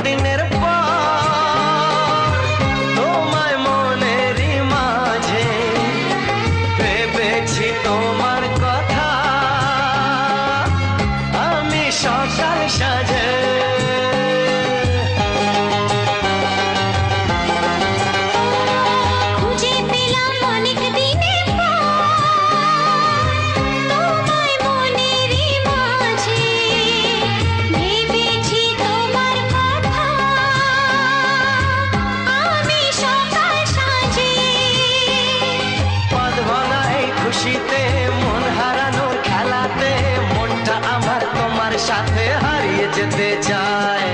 দিনের পর তোমায় মনেরই মাঝে ভেবেছি তোমার কথা আমি সকাল সাজে। খুঁজে পেলাম অনেক দিনের পর তোমায় মনেরই মাঝে ভেবেছি তোমার কথা আমি সকাল সাজে। পদ ভোলা এই খুশিতে মন হারানোর খেলাতে মনটা আমার তোমার সাথে হারিয়ে যেতে চায়।